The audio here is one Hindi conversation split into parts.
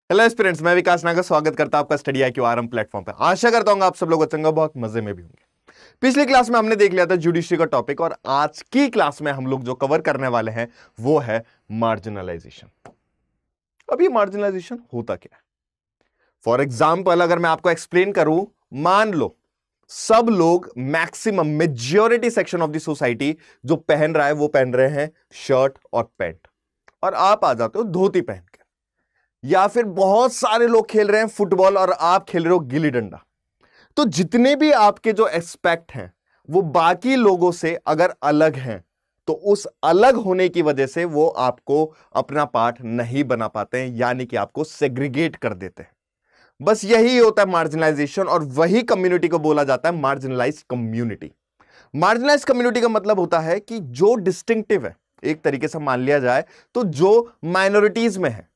हेलो एस्पिरेंट्स, मैं विकास नागर स्वागत करता हूं आपका स्टडी IQ आरएम प्लेटफॉर्म पे। आशा करता हूं आप सब लोग अच्छे होंगे, बहुत मजे में भी होंगे। पिछली क्लास में हमने देख लिया था जुडिशरी का टॉपिक, और आज की क्लास में हम लोग जो कवर करने वाले हैं वो है मार्जिनलाइजेशन। अब ये मार्जिनलाइजेशन होता क्या है? फॉर एग्जाम्पल अगर मैं आपको एक्सप्लेन करूं, मान लो सब लोग maximum majority section of the society जो पहन रहा है वो पहन रहे हैं शर्ट और पैंट, और आप आ जाते हो धोती पहन के। या फिर बहुत सारे लोग खेल रहे हैं फुटबॉल और आप खेल रहे हो गिल्ली डंडा। तो जितने भी आपके जो एस्पेक्ट हैं वो बाकी लोगों से अगर अलग हैं, तो उस अलग होने की वजह से वो आपको अपना पार्ट नहीं बना पाते हैं, यानी कि आपको सेग्रीगेट कर देते हैं। बस यही होता है मार्जिनलाइजेशन, और वही कम्युनिटी को बोला जाता है मार्जिनलाइज्ड कम्युनिटी। मार्जिनलाइज्ड कम्युनिटी का मतलब होता है कि जो डिस्टिंक्टिव है, एक तरीके से मान लिया जाए तो जो माइनॉरिटीज में है,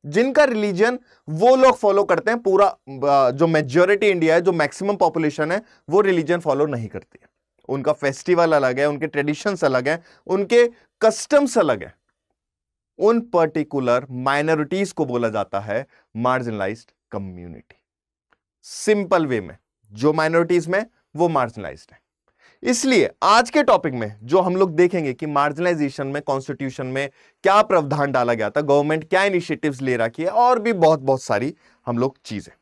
जिनका रिलीजन वो लोग फॉलो करते हैं, पूरा जो मेजॉरिटी इंडिया है, जो मैक्सिमम पॉपुलेशन है, वो रिलीजन फॉलो नहीं करती है। उनका फेस्टिवल अलग है, उनके ट्रेडिशंस अलग है, उनके कस्टम्स अलग है। उन पर्टिकुलर माइनॉरिटीज को बोला जाता है मार्जिनलाइज्ड कम्युनिटी। सिंपल वे में जो माइनॉरिटीज में वो मार्जिनलाइज्ड है। इसलिए आज के टॉपिक में जो हम लोग देखेंगे कि मार्जिनलाइजेशन में कॉन्स्टिट्यूशन में क्या प्रावधान डाला गया था, गवर्नमेंट क्या इनिशिएटिव्स ले रखी है, और भी बहुत बहुत सारी हम लोग चीजें।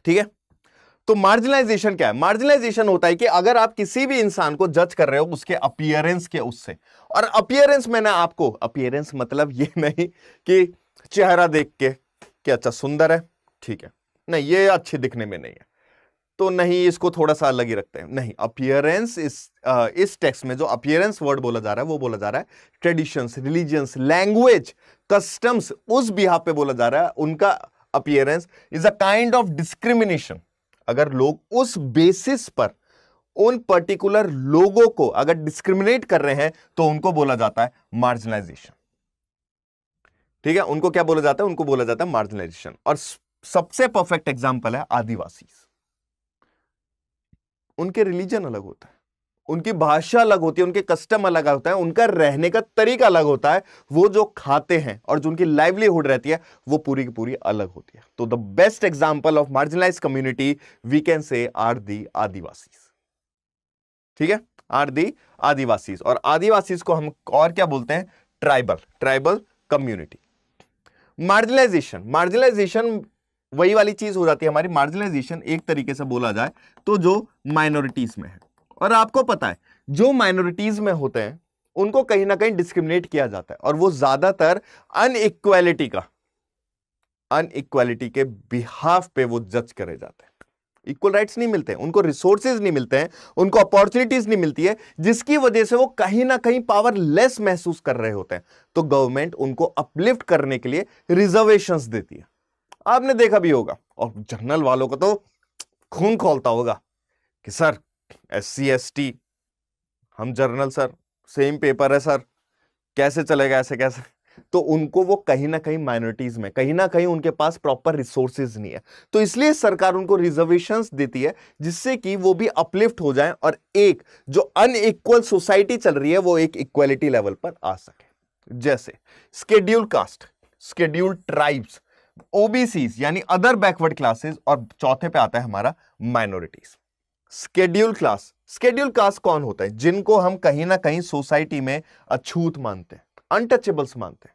ठीक है, तो मार्जिनलाइजेशन क्या है? मार्जिनलाइजेशन होता है कि अगर आप किसी भी इंसान को जज कर रहे हो उसके अपीयरेंस के उससे, और अपीयरेंस मैंने आपको, अपीयरेंस मतलब ये नहीं कि चेहरा देख के कि अच्छा सुंदर है, ठीक है, नहीं ये अच्छी दिखने में नहीं है तो नहीं, इसको थोड़ा सा अलग ही रखते हैं, नहीं। अपीयरेंस इस टेक्स्ट में जो अपीयरेंस वर्ड बोला जा रहा है वो बोला जा रहा है ट्रेडिशंस, रिलीजियंस, लैंग्वेज, कस्टम्स, उस बिहाफ पे बोला जा रहा है। उनका appearance is a kind of discrimination. अगर लोग उस बेसिस पर उन पर्टिकुलर लोगों को अगर डिस्क्रिमिनेट कर रहे हैं तो उनको बोला जाता है मार्जिनलाइजेशन। ठीक है, उनको क्या बोला जाता है? उनको बोला जाता है मार्जिनलाइजेशन। और सबसे परफेक्ट एग्जाम्पल है आदिवासी। उनके रिलीजन अलग होता है, उनकी भाषा अलग होती है, उनके कस्टम अलग होता है, उनका रहने का तरीका अलग होता है, वो जो खाते हैं और जो उनकी लाइवलीहुड रहती है वो पूरी की पूरी अलग होती है। तो the best example of marginalised community we can say are the Adivasis. ठीक है, आर दी आदिवासीज। और आदिवासीज को हम और क्या बोलते हैं? Tribal community. मार्जिनलाइजेशन वही वाली चीज हो जाती है हमारी। मार्जिनलाइजेशन एक तरीके से बोला जाए तो जो माइनॉरिटीज में है, और आपको पता है जो माइनॉरिटीज में होते हैं उनको कहीं ना कहीं डिस्क्रिमिनेट किया जाता है, और वो ज्यादातर अनइक्वालिटी के बिहाफ पे वो जज करे जाते हैं। इक्वल राइट्स नहीं मिलते हैं उनको, रिसोर्सेज नहीं मिलते हैं उनको, अपॉर्चुनिटीज नहीं मिलती है, जिसकी वजह से वो कहीं ना कहीं पावरलेस महसूस कर रहे होते हैं। तो गवर्नमेंट उनको अपलिफ्ट करने के लिए रिजर्वेशंस देती है। आपने देखा भी होगा, और जनरल वालों को तो खून खोलता होगा कि सर SC ST, हम जर्नल सर, सेम पेपर है सर, कैसे चलेगा ऐसे कैसे? तो उनको वो कहीं ना कहीं माइनॉरिटीज में, कहीं ना कहीं उनके पास प्रॉपर रिसोर्सेज नहीं है, तो इसलिए सरकार उनको रिजर्वेशंस देती है जिससे कि वो भी अपलिफ्ट हो जाएं, और एक जो अनइक्वल सोसाइटी चल रही है वो एक इक्वालिटी लेवल पर आ सके। जैसे schedule caste, schedule tribes, OBCs यानी अदर बैकवर्ड क्लासेस, और चौथे पे आता है हमारा माइनॉरिटीज। स्केड्यूल कास्ट कौन होता है? जिनको हम कहीं ना कहीं सोसाइटी में अछूत मानते हैं, अनटचेबल्स मानते हैं।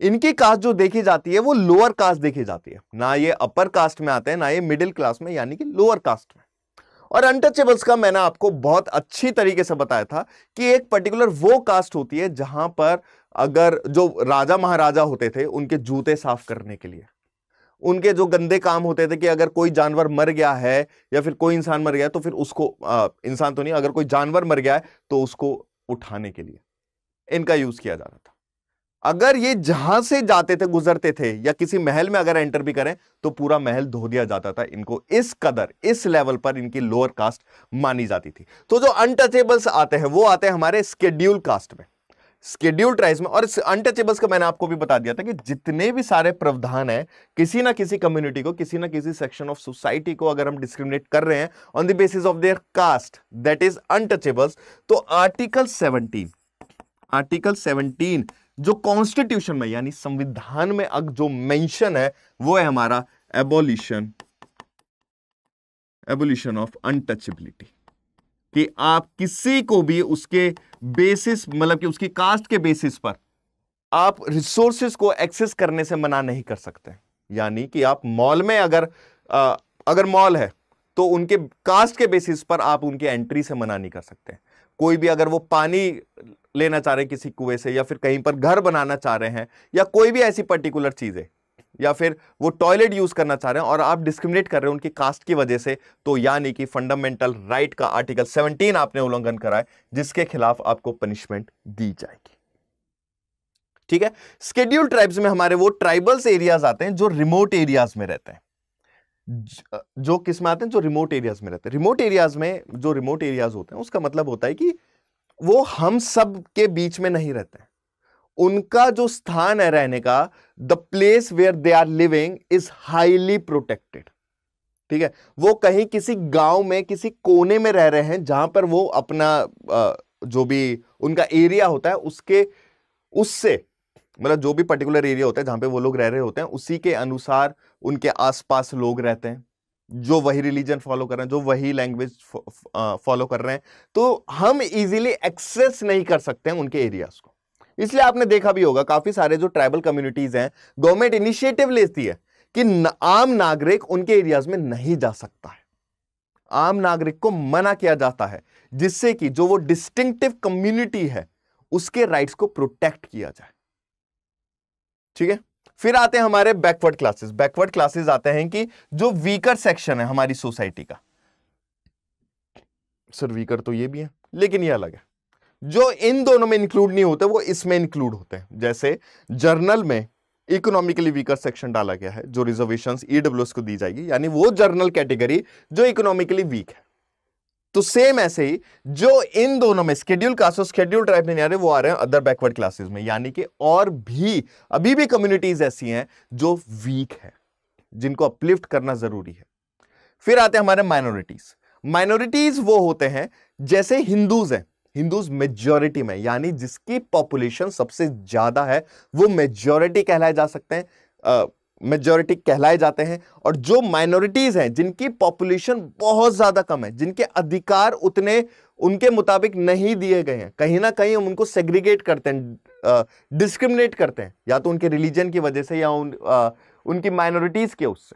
इनकी कास्ट जो देखी जाती है वो लोअर कास्ट देखी जाती है, ना ये अपर कास्ट में आते हैं ना ये मिडिल क्लास में, यानी कि लोअर कास्ट में। और अनटचेबल्स का मैंने आपको बहुत अच्छी तरीके से बताया था कि एक पर्टिकुलर वो कास्ट होती है जहां पर अगर जो राजा महाराजा होते थे उनके जूते साफ करने के लिए, उनके जो गंदे काम होते थे कि अगर कोई जानवर मर गया है या फिर कोई इंसान मर गया है तो फिर उसको इंसान तो नहीं, अगर कोई जानवर मर गया है तो उसको उठाने के लिए इनका यूज किया जा रहा था। अगर ये जहां से जाते थे, गुजरते थे, या किसी महल में अगर एंटर भी करें तो पूरा महल धो दिया जाता था इनको। इस कदर, इस लेवल पर इनकी लोअर कास्ट मानी जाती थी। तो जो अनटचेबल्स आते हैं वो आते हैं हमारे स्केड्यूल कास्ट में, स्केड्यूल ट्राइब्स में। और अनटचेबल्स का मैंने आपको भी बता दिया था कि जितने भी सारे प्रावधान है, किसी ना किसी कम्युनिटी को, किसी ना किसी सेक्शन ऑफ सोसाइटी को अगर हम डिस्क्रिमिनेट कर रहे हैं on the basis of their caste, that is untouchables, तो आर्टिकल 17 जो कॉन्स्टिट्यूशन में यानी संविधान में जो मेंशन है वो है हमारा एबोलिशन ऑफ अनटचेबिलिटी, कि आप किसी को भी उसके बेसिस मतलब कि उसकी कास्ट के बेसिस पर आप रिसोर्सेज को एक्सेस करने से मना नहीं कर सकते। यानी कि आप मॉल में अगर मॉल है तो उनके कास्ट के बेसिस पर आप उनकी एंट्री से मना नहीं कर सकते। कोई भी अगर वो पानी लेना चाह रहे हैं किसी कुएं से, या फिर कहीं पर घर बनाना चाह रहे हैं, या कोई भी ऐसी पर्टिकुलर चीज है, या फिर वो टॉयलेट यूज करना चाह रहे हैं और आप डिस्क्रिमिनेट कर रहे हैं उनकी कास्ट की वजह से, तो यानी कि फंडामेंटल राइट का आर्टिकल 17 आपने उल्लंघन करा है, जिसके खिलाफ आपको पनिशमेंट दी जाएगी। ठीक है। शेड्यूल्ड ट्राइब्स में हमारे वो ट्राइबल्स एरियाज आते हैं जो रिमोट एरियाज में रहते हैं। जो किस में आते हैं? जो रिमोट एरियाज में रहते हैं। रिमोट एरियाज में जो रिमोट एरियाज होते हैं उसका मतलब होता है कि वो हम सब के बीच में नहीं रहते हैं। उनका जो स्थान है रहने का, the place where they are living is highly protected. ठीक है। वो कहीं किसी गांव में किसी कोने में रह रहे हैं जहां पर वो अपना जो भी उनका एरिया होता है उससे मतलब जो भी पर्टिकुलर एरिया होता है जहां पे वो लोग रह रहे होते हैं उसी के अनुसार उनके आसपास लोग रहते हैं जो वही रिलीजन फॉलो कर रहे हैं, जो वही लैंग्वेज फॉलो कर रहे हैं, तो हम इजीली एक्सेस नहीं कर सकते हैं उनके एरियाज को। इसलिए आपने देखा भी होगा काफी सारे जो ट्राइबल कम्युनिटीज हैं, गवर्नमेंट इनिशिएटिव लेती है कि आम नागरिक उनके एरियाज में नहीं जा सकता है, आम नागरिक को मना किया जाता है, जिससे कि जो वो डिस्टिंक्टिव कम्युनिटी है उसके राइट्स को प्रोटेक्ट किया जाए। ठीक है। फिर आते हैं हमारे बैकवर्ड क्लासेस। बैकवर्ड क्लासेस आते हैं कि जो वीकर सेक्शन है हमारी सोसाइटी का। सर वीकर तो ये भी है लेकिन ये अलग है। जो इन दोनों में इंक्लूड नहीं होते वो इसमें इंक्लूड होते हैं। जैसे जर्नल में इकोनॉमिकली वीकर सेक्शन डाला गया है जो रिजर्वेशंस ईडब्ल्यूएस को दी जाएगी, यानी वो जर्नल कैटेगरी जो इकोनॉमिकली वीक है। तो सेम ऐसे ही जो इन दोनों में शेड्यूल कास्ट और शेड्यूल ट्राइब में नहीं आ रहे, वो आ रहे हैं अदर बैकवर्ड क्लासेस में। यानी कि और भी अभी भी कम्युनिटीज ऐसी हैं जो वीक है, जिनको अपलिफ्ट करना जरूरी है। फिर आते हैं हमारे माइनॉरिटीज। माइनॉरिटीज वो होते हैं जैसे हिंदूज हैं, हिंदूज मेजॉरिटी में, यानी जिसकी पॉपुलेशन सबसे ज्यादा है वो मेजॉरिटी कहलाए जा सकते हैं, मेजॉरिटी कहलाए जाते हैं। और जो माइनॉरिटीज हैं जिनकी पॉपुलेशन बहुत ज्यादा कम है, जिनके अधिकार उतने उनके मुताबिक नहीं दिए गए हैं, कहीं ना कहीं हम उनको सेग्रीगेट करते हैं, डिस्क्रिमिनेट करते हैं, या तो उनके रिलीजन की वजह से या उनकी माइनॉरिटीज के उससे।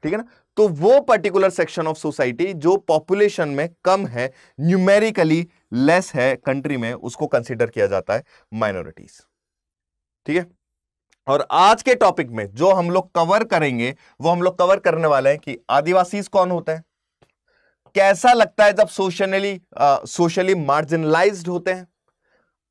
ठीक है ना। तो वो पर्टिकुलर सेक्शन ऑफ सोसाइटी जो पॉपुलेशन में कम है, न्यूमेरिकली लेस है कंट्री में, उसको कंसीडर किया जाता है माइनॉरिटीज। ठीक है। और आज के टॉपिक में जो हम लोग कवर करेंगे वो हम लोग कवर करने वाले हैं कि आदिवासीज कौन होता है, कैसा लगता है जब सोशली मार्जिनलाइज्ड होते हैं,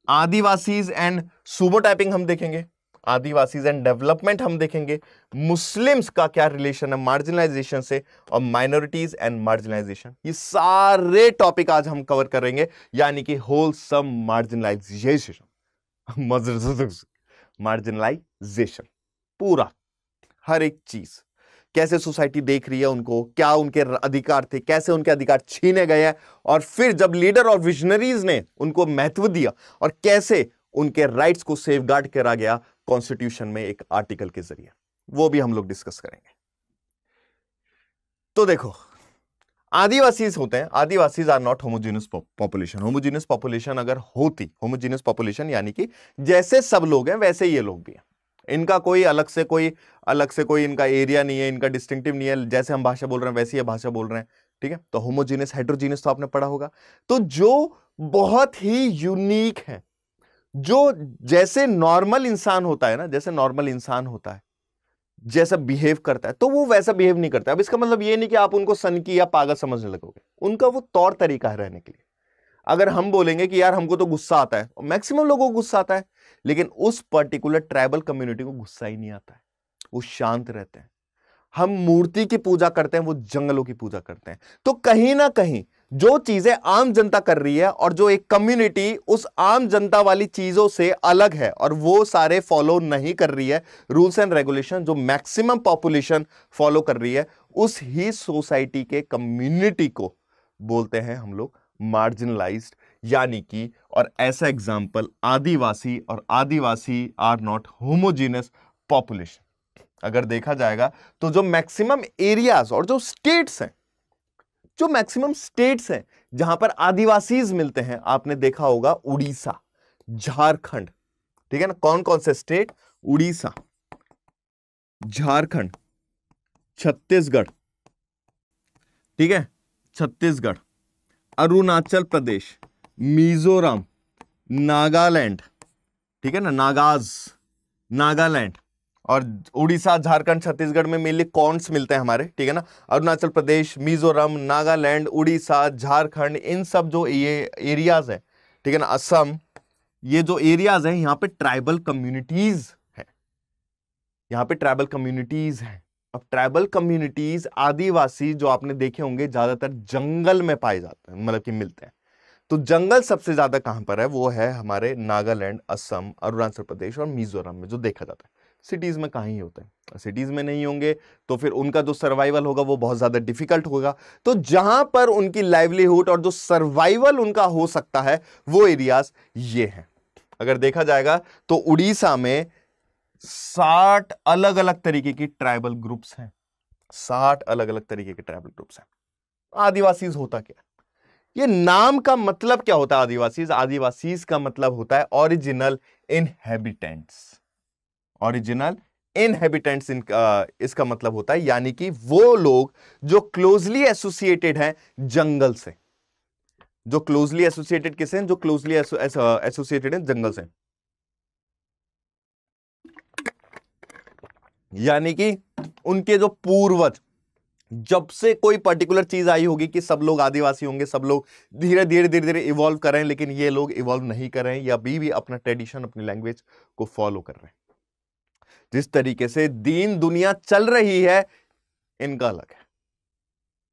आदिवासीज एंड सूबोटाइपिंग हम देखेंगे, आदिवासीज एंड डेवलपमेंट हम देखेंगे, मुस्लिम्स का क्या रिलेशन है मार्जिनलाइजेशन से, और माइनॉरिटीज एंड मार्जिनलाइजेशन। ये सारे टॉपिक आज हम कवर करेंगे, यानी कि होलसम मार्जिनलाइजेशन, मार्जिनलाइजेशन पूरा हर एक चीज, कैसे सोसाइटी देख रही है उनको, क्या उनके अधिकार थे, कैसे उनके अधिकार छीने गए हैं, और फिर जब लीडर और विजनरीज ने उनको महत्व दिया और कैसे उनके राइट्स को सेफगार्ड करा गया कॉन्स्टिट्यूशन में एक आर्टिकल के जरिए, वो भी हम लोग डिस्कस करेंगे। तो देखो, आदिवासीज होते हैं, Adivasis are not homogeneous population. Homogeneous population अगर होती, होमोजीनियस पॉपुलेशन यानी कि जैसे सब लोग हैं वैसे ये लोग भी हैं, इनका कोई अलग से कोई इनका एरिया नहीं है, इनका डिस्टिंक्टिव नहीं है, जैसे हम भाषा बोल रहे हैं वैसे ये भाषा बोल रहे हैं। ठीक है। तो होमोजीनियस, हेट्रोजीनियस तो आपने पढ़ा होगा। तो जो बहुत ही यूनिक है, जो जैसे नॉर्मल इंसान होता है ना, जैसे नॉर्मल इंसान होता है, जैसा बिहेव करता है, तो वो वैसा बिहेव नहीं करता। अब इसका मतलब ये नहीं कि आप उनको सनकी या पागल समझने लगोगे, उनका वो तौर तरीका है रहने के लिए। अगर हम बोलेंगे कि यार हमको तो गुस्सा आता है, मैक्सिमम लोगों को गुस्सा आता है, लेकिन उस पर्टिकुलर ट्राइबल कम्युनिटी को गुस्सा ही नहीं आता है, वो शांत रहते हैं। हम मूर्ति की पूजा करते हैं, वो जंगलों की पूजा करते हैं। तो कहीं ना कहीं जो चीजें आम जनता कर रही है और जो एक कम्युनिटी उस आम जनता वाली चीजों से अलग है और वो सारे फॉलो नहीं कर रही है रूल्स एंड रेगुलेशन जो मैक्सिमम पॉपुलेशन फॉलो कर रही है, उस ही सोसाइटी के कम्युनिटी को बोलते हैं हम लोग मार्जिनलाइज्ड, यानी कि, और ऐसा एग्जाम्पल आदिवासी, और आदिवासी आर नॉट होमोजीनस पॉपुलेशन। अगर देखा जाएगा तो जो मैक्सिमम एरियाज और जो स्टेट्स हैं, जो मैक्सिमम स्टेट्स हैं जहां पर आदिवासीज मिलते हैं, आपने देखा होगा उड़ीसा, झारखंड, ठीक है ना। कौन कौन से स्टेट? उड़ीसा, झारखंड, छत्तीसगढ़, ठीक है, छत्तीसगढ़, अरुणाचल प्रदेश, मिजोरम, नागालैंड, ठीक है ना, नागालैंड, और उड़ीसा, झारखंड, छत्तीसगढ़ में मेनली कॉन्स मिलते हैं हमारे, ठीक है ना। अरुणाचल प्रदेश, मिजोरम, नागालैंड, उड़ीसा, झारखंड, इन सब जो ये एरियाज है, ठीक है ना, असम, ये जो एरियाज हैं यहां पे ट्राइबल कम्युनिटीज है, यहां पे ट्राइबल कम्युनिटीज हैं। अब ट्राइबल कम्युनिटीज, आदिवासी जो आपने देखे होंगे ज्यादातर जंगल में पाए जाते हैं, मतलब कि मिलते हैं। तो जंगल सबसे ज्यादा कहां पर है? वो है हमारे नागालैंड, असम, अरुणाचल प्रदेश और मिजोरम में जो देखा जाता है। सिटीज में कहीं होते हैं, सिटीज में नहीं होंगे तो फिर उनका जो सर्वाइवल होगा वो बहुत ज्यादा डिफिकल्ट होगा। तो जहां पर उनकी लाइवलीहुड और जो सर्वाइवल उनका हो सकता है वो एरियाज ये हैं। अगर देखा जाएगा तो उड़ीसा में 60 अलग अलग तरीके की ट्राइबल ग्रुप्स हैं, 60 अलग अलग तरीके के ट्राइबल ग्रुप्स हैं। आदिवासीज होता क्या? ये नाम का मतलब क्या होता है आदिवासीज? आदिवासीज का मतलब होता है ओरिजिनल इनहेबिटेंट्स, ओरिजिनल इनहेबिटेंट्स इसका मतलब होता है, यानी कि वो लोग जो क्लोजली एसोसिएटेड हैं जंगल से। जो क्लोजली एसोसिएटेड किसे हैं? जो क्लोजली एसोसिएटेड हैं जंगल से, यानी कि उनके जो पूर्वज, जब से कोई पर्टिकुलर चीज आई होगी कि सब लोग आदिवासी होंगे, सब लोग धीरे धीरे धीरे धीरे इवॉल्व कर रहे हैं, लेकिन ये लोग इवॉल्व नहीं कर रहे हैं या अभी भी अपना ट्रेडिशन, अपनी लैंग्वेज को फॉलो कर रहे हैं। जिस तरीके से दीन दुनिया चल रही है इनका अलग है,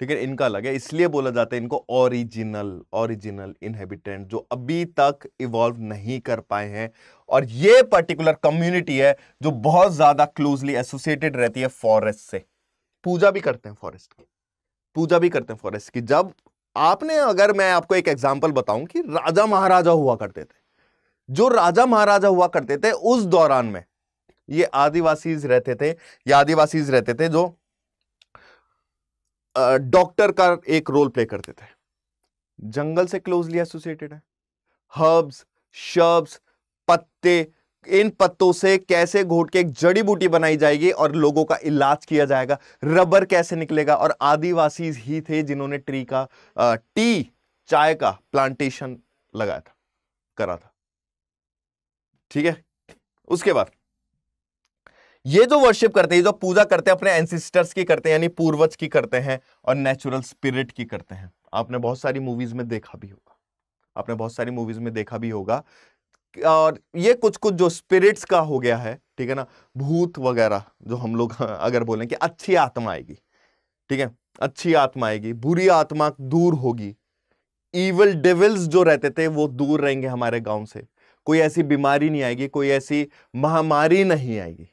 ठीक है, इनका अलग है। इसलिए बोला जाता है इनको ओरिजिनल इनहेबिटेंट, जो अभी तक इवॉल्व नहीं कर पाए हैं। और ये पर्टिकुलर कम्युनिटी है जो बहुत ज्यादा क्लोजली एसोसिएटेड रहती है फॉरेस्ट से। पूजा भी करते हैं फॉरेस्ट की, पूजा भी करते हैं फॉरेस्ट की। जब आपने, अगर मैं आपको एक एग्जांपल बताऊं कि राजा महाराजा हुआ करते थे, जो राजा महाराजा हुआ करते थे उस दौरान में ये आदिवासीज रहते थे, या आदिवासीज रहते थे जो डॉक्टर का एक रोल प्ले करते थे, जंगल से क्लोजली एसोसिएटेड है। हर्ब्स, शर्ब्स, पत्ते, इन पत्तों से कैसे घोट के एक जड़ी बूटी बनाई जाएगी और लोगों का इलाज किया जाएगा, रबर कैसे निकलेगा। और आदिवासी ही थे जिन्होंने चाय का प्लांटेशन लगाया था, करा था, ठीक है। उसके बाद ये जो वर्शिप करते हैं, जो पूजा करते हैं, अपने एंसिस्टर्स की करते हैं, यानी पूर्वज की करते हैं, और नेचुरल स्पिरिट की करते हैं। आपने बहुत सारी मूवीज में देखा भी होगा, आपने बहुत सारी मूवीज में देखा भी होगा। और ये कुछ कुछ जो स्पिरिट्स का हो गया है, ठीक है ना, भूत वगैरह, जो हम लोग अगर बोलें कि अच्छी आत्मा आएगी, ठीक है, अच्छी आत्मा आएगी, बुरी आत्मा दूर होगी, इविल डेविल्स जो रहते थे वो दूर रहेंगे हमारे गांव से, कोई ऐसी बीमारी नहीं आएगी, कोई ऐसी महामारी नहीं आएगी,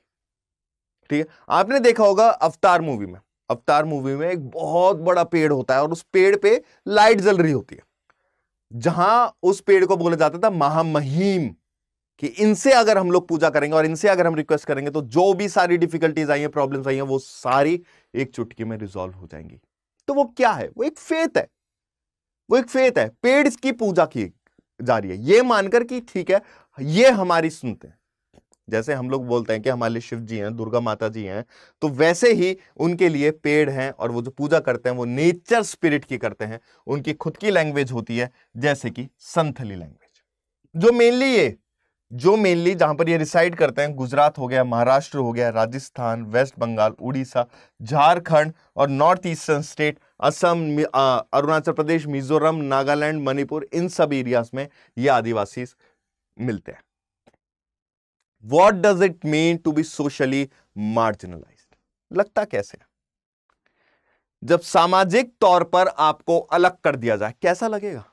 ठीक है। आपने देखा होगा अवतार मूवी में, अवतार मूवी में एक बहुत बड़ा पेड़ होता है और उस पेड़ पे लाइट जल रही होती है, जहां उस पेड़ को बोला जाता था महामहिम, कि इनसे अगर हम लोग पूजा करेंगे और इनसे अगर हम रिक्वेस्ट करेंगे तो जो भी सारी डिफिकल्टीज आई हैं, प्रॉब्लम्स आई हैं, वो सारी एक चुटकी में रिजॉल्व हो जाएंगी। तो वो क्या है? वो एक फेथ है, वो एक फेथ है। पेड़ की पूजा की जा रही है ये मानकर कि ठीक है ये हमारी सुनते हैं। जैसे हम लोग बोलते हैं कि हमारे लिए शिव जी हैं, दुर्गा माता जी हैं, तो वैसे ही उनके लिए पेड़ हैं, और वो जो पूजा करते हैं वो नेचर स्पिरिट की करते हैं। उनकी खुद की लैंग्वेज होती है, जैसे कि संथली लैंग्वेज, जो मेनली जहां पर ये रिसाइड करते हैं, गुजरात हो गया, महाराष्ट्र हो गया, राजस्थान, वेस्ट बंगाल, उड़ीसा, झारखंड और north eastern state, Assam, Arunachal Pradesh, Mizoram, Nagaland, Manipur, इन सब एरियाज में ये आदिवासी मिलते हैं। What does it mean to be socially marginalized? लगता कैसे? जब सामाजिक तौर पर आपको अलग कर दिया जाए कैसा लगेगा?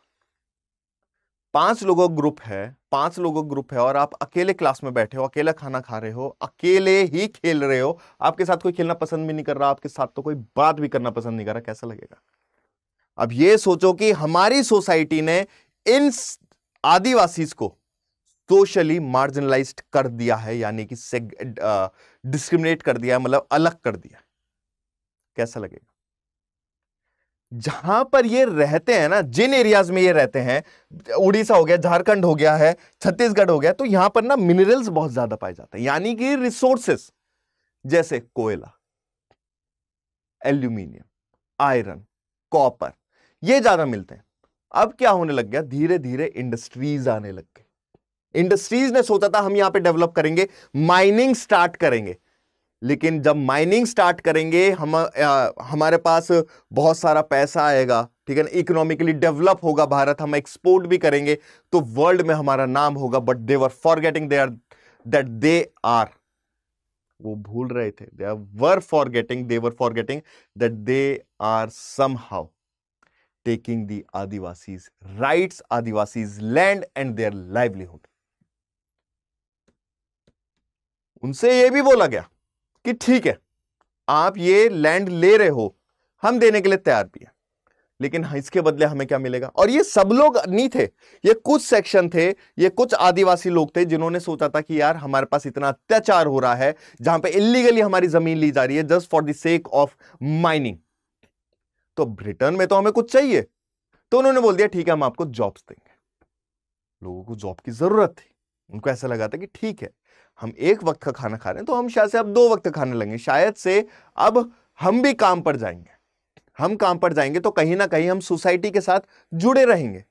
5 लोगों का ग्रुप है, 5 लोगों का ग्रुप है और आप अकेले क्लास में बैठे हो, अकेला खाना खा रहे हो, अकेले ही खेल रहे हो, आपके साथ कोई खेलना पसंद भी नहीं कर रहा, आपके साथ तो कोई बात भी करना पसंद नहीं कर रहा, कैसा लगेगा? अब ये सोचो कि हमारी सोसाइटी ने इन आदिवासीज को सोशली मार्जिनलाइज्ड कर दिया है, यानी कि डिस्क्रिमिनेट कर दिया है, मतलब अलग कर दिया। कैसा लगेगा? जहां पर ये रहते हैं ना, जिन एरियाज में ये रहते हैं, उड़ीसा हो गया, झारखंड हो गया है, छत्तीसगढ़ हो गया, तो यहां पर ना मिनरल्स बहुत ज्यादा पाए जाते हैं, यानी कि रिसोर्सेस जैसे कोयला, एल्यूमिनियम, आयरन, कॉपर, ये ज्यादा मिलते हैं। अब क्या होने लग गया, धीरे धीरे इंडस्ट्रीज आने लग गए। इंडस्ट्रीज ने सोचा था हम यहां पे डेवलप करेंगे, माइनिंग स्टार्ट करेंगे, लेकिन जब माइनिंग स्टार्ट करेंगे हमारे पास बहुत सारा पैसा आएगा, ठीक है ना, इकोनॉमिकली डेवलप होगा भारत, हम एक्सपोर्ट भी करेंगे, तो वर्ल्ड में हमारा नाम होगा। बट दे वर फॉरगेटिंग वो भूल रहे थे, they were forgetting that they are somehow taking the Adivasis rights, Adivasis land and their livelihood. उनसे यह भी बोला गया कि ठीक है, आप ये लैंड ले रहे हो, हम देने के लिए तैयार भी हैं, लेकिन इसके बदले हमें क्या मिलेगा? और ये सब लोग नहीं थे, ये कुछ सेक्शन थे, ये कुछ आदिवासी लोग थे जिन्होंने सोचा था कि यार हमारे पास इतना अत्याचार हो रहा है, जहां पे इलीगली हमारी जमीन ली जा रही है just for the sake of mining, तो रिटर्न में तो हमें कुछ चाहिए। तो उन्होंने बोल दिया ठीक है, हम आपको जॉब्स देंगे। लोगों को जॉब की जरूरत थी, उनको ऐसा लगा था कि ठीक है, हम एक वक्त का खाना खा रहे हैं तो हम शायद से अब 2 वक्त खाने लगेंगे, शायद से अब हम भी काम पर जाएंगे, हम काम पर जाएंगे तो कहीं ना कहीं हम सोसाइटी के साथ जुड़े रहेंगे।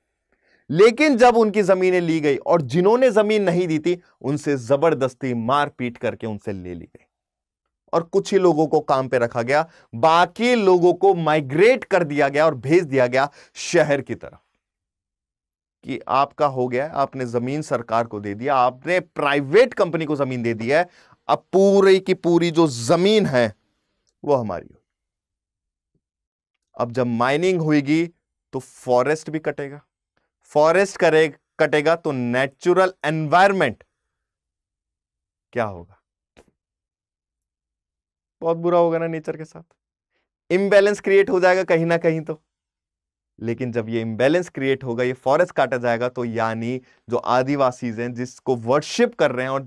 लेकिन जब उनकी जमीनें ली गई और जिन्होंने जमीन नहीं दी थी उनसे जबरदस्ती मारपीट करके उनसे ले ली गई, और कुछ ही लोगों को काम पे रखा गया, बाकी लोगों को माइग्रेट कर दिया गया और भेज दिया गया शहर की तरफ कि आपका हो गया, आपने जमीन सरकार को दे दिया, आपने प्राइवेट कंपनी को जमीन दे दी है, अब पूरी की पूरी जो जमीन है वो हमारी हो। अब जब माइनिंग होगी तो फॉरेस्ट भी कटेगा, फॉरेस्ट कटेगा तो नेचुरल एनवायरनमेंट क्या होगा? बहुत बुरा होगा ना नेचर के साथ, इम्बैलेंस क्रिएट हो जाएगा कहीं ना कहीं तो। लेकिन जब ये इम्बैलेंस क्रिएट होगा, ये फॉरेस्ट काटा जाएगा, तो यानी जो आदिवासीज हैं जिसको वर्शिप कर रहे हैं और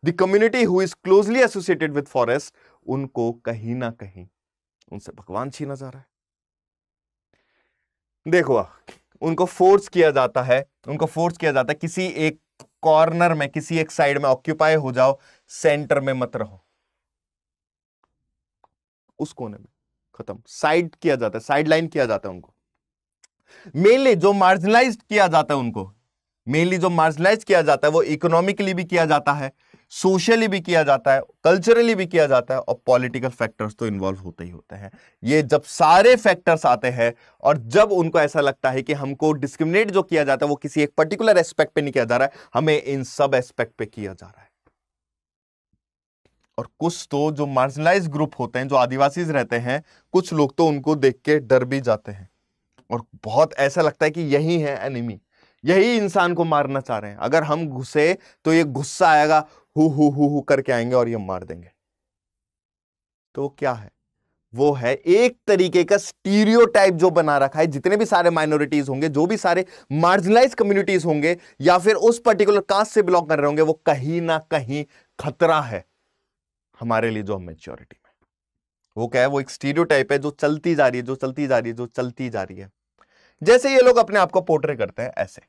the community who is closely associated with forest, उनको कहीं ना कहीं उनसे भगवान छीना जा रहा है। देखो, उनको फोर्स किया जाता है, किसी एक कॉर्नर में, किसी एक साइड में ऑक्यूपाई हो जाओ, सेंटर में मत रहो, उस कोने में खत्म, साइड किया जाता है, साइड लाइन किया जाता है उनको। मेनली जो मार्जिनलाइज किया जाता है उनको, वो इकोनॉमिकली भी किया जाता है, सोशली भी किया जाता है, कल्चरली भी किया जाता है, और पॉलिटिकल फैक्टर्स तो इन्वॉल्व होते ही होते हैं। ये जब सारे फैक्टर्स आते हैं और जब उनको ऐसा लगता है कि हमको डिस्क्रिमिनेट जो किया जाता है वो किसी एक पर्टिकुलर एस्पेक्ट पे नहीं किया जा रहा है, हमें इन सब एस्पेक्ट पे किया जा रहा है। और कुछ तो जो मार्जिनलाइज ग्रुप होते हैं, जो आदिवासीज रहते हैं, कुछ लोग तो उनको देख के डर भी जाते हैं और बहुत ऐसा लगता है कि यही है एनिमी, यही इंसान को मारना चाह रहे हैं, अगर हम घुसे तो ये गुस्सा आएगा, हु करके आएंगे और ये मार देंगे। तो क्या है? वो है एक तरीके का स्टीरियोटाइप जो बना रखा है, जितने भी सारे माइनॉरिटीज होंगे, जो भी सारे मार्जिनलाइज कम्युनिटीज होंगे, या फिर उस पर्टिकुलर कास्ट से बिलोंग कर रहे होंगे, वो कहीं ना कहीं खतरा है हमारे लिए, जो मेच्योरिटी में। वो क्या है? वो एक स्टीरियोटाइप है जो चलती जा रही है। जैसे ये लोग अपने आप को पोर्ट्रे करते हैं ऐसे,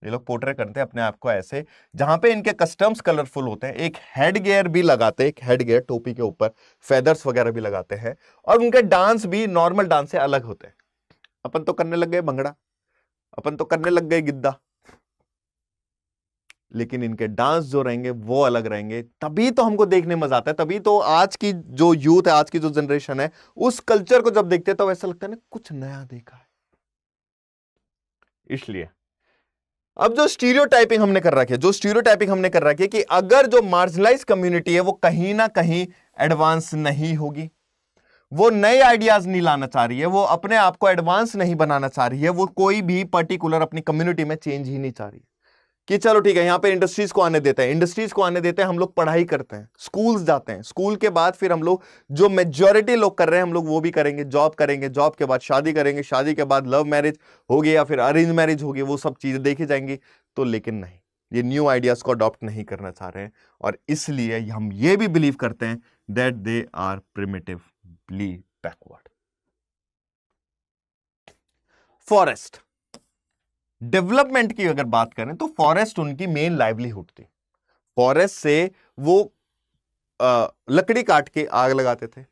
ये लोग पोर्ट्रे करते हैं अपने आप को ऐसे, जहां पे इनके कस्टम्स कलरफुल होते हैं, एक हेड गियर भी लगाते हैं, एक हेड गियर, टोपी के ऊपर फेदर्स वगैरह भी लगाते हैं, और उनके डांस भी नॉर्मल डांस से अलग होते हैं। अपन तो करने लग गए भंगड़ा, अपन तो करने लग गए गिद्दा, लेकिन इनके डांस जो रहेंगे वो अलग रहेंगे। तभी तो हमको देखने मजा आता है, तभी तो आज की जो यूथ है, आज की जो जनरेशन है, उस कल्चर को जब देखते हैं तो ऐसा लगता है ना कुछ नया देखा है। इसलिए अब जो स्टीरियोटाइपिंग हमने कर रखी है कि अगर जो मार्जिनलाइज कम्युनिटी है वो कहीं ना कहीं एडवांस नहीं होगी, वो नए आइडियाज नहीं लाना चाह रही है, वो अपने आप को एडवांस नहीं बनाना चाह रही है, वो कोई भी पर्टिकुलर अपनी कम्युनिटी में चेंज ही नहीं चाह रही है, कि चलो ठीक है यहां पे इंडस्ट्रीज को आने देते हैं, इंडस्ट्रीज को आने देते हैं, हम लोग पढ़ाई करते हैं, स्कूल्स जाते हैं, स्कूल के बाद फिर हम लोग जो मेजॉरिटी लोग कर रहे हैं हम लोग वो भी करेंगे, जॉब करेंगे, जॉब के बाद शादी करेंगे, शादी के बाद लव मैरिज होगी या फिर अरेंज मैरिज होगी, वो सब चीजें देखी जाएंगी। तो लेकिन नहीं, ये न्यू आइडियाज को अडॉप्ट नहीं करना चाह रहे हैं और इसलिए हम ये भी बिलीव करते हैं that they are primitively backward. Forest development की अगर बात करें तो फॉरेस्ट उनकी मेन लाइवलीहुड थी। फॉरेस्ट से वो लकड़ी काट के आग लगाते थे,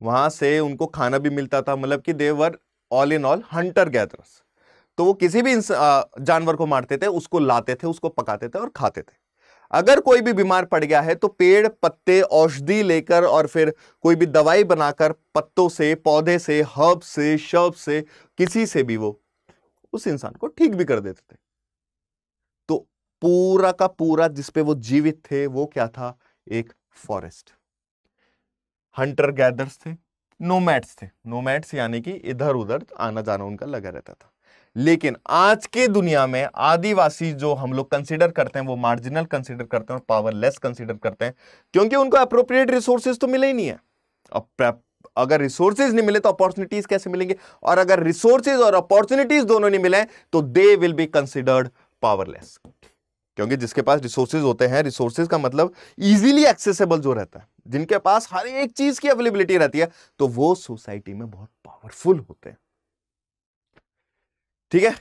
वहां से उनको खाना भी मिलता था, मतलब कि they were all in all hunter gatherers. तो वो किसी भी जानवर को मारते थे, उसको लाते थे, उसको पकाते थे और खाते थे। अगर कोई भी बीमार पड़ गया है तो पेड़ पत्ते औषधि लेकर और फिर कोई भी दवाई बनाकर पत्तों से, पौधे से, हर्ब से, शर्ब से, किसी से भी वो उस इंसान को ठीक भी कर देते थे। तो पूरा का पूरा जिसपे वो जीवित थे वो क्या था? एक फॉरेस्ट। हंटर गैदर्स थे, नोमैड्स थे। नोमैड्स यानी कि इधर उधर आना जाना उनका लगा रहता था। लेकिन आज के दुनिया में आदिवासी जो हम लोग कंसीडर करते हैं वो मार्जिनल कंसीडर करते हैं और पावरलेस कंसीडर करते हैं, क्योंकि उनको अप्रोप्रिएट रिसोर्सेज तो मिले ही नहीं है। अब अगर रिसोर्सेज नहीं मिले तो अपॉर्चुनिटीज कैसे मिलेंगे? और अगर रिसोर्सेज और अपॉर्चुनिटीज दोनों नहीं मिले तो they will be considered powerless. क्योंकि जिसके पास रिसोर्सेज होते हैं, रिसोर्सेज का मतलब इजीली एक्सेसिबल जो रहता है, जिनके पास हर एक चीज की अवेलेबिलिटी रहती है, तो वो सोसाइटी में बहुत पावरफुल होते हैं। ठीक है,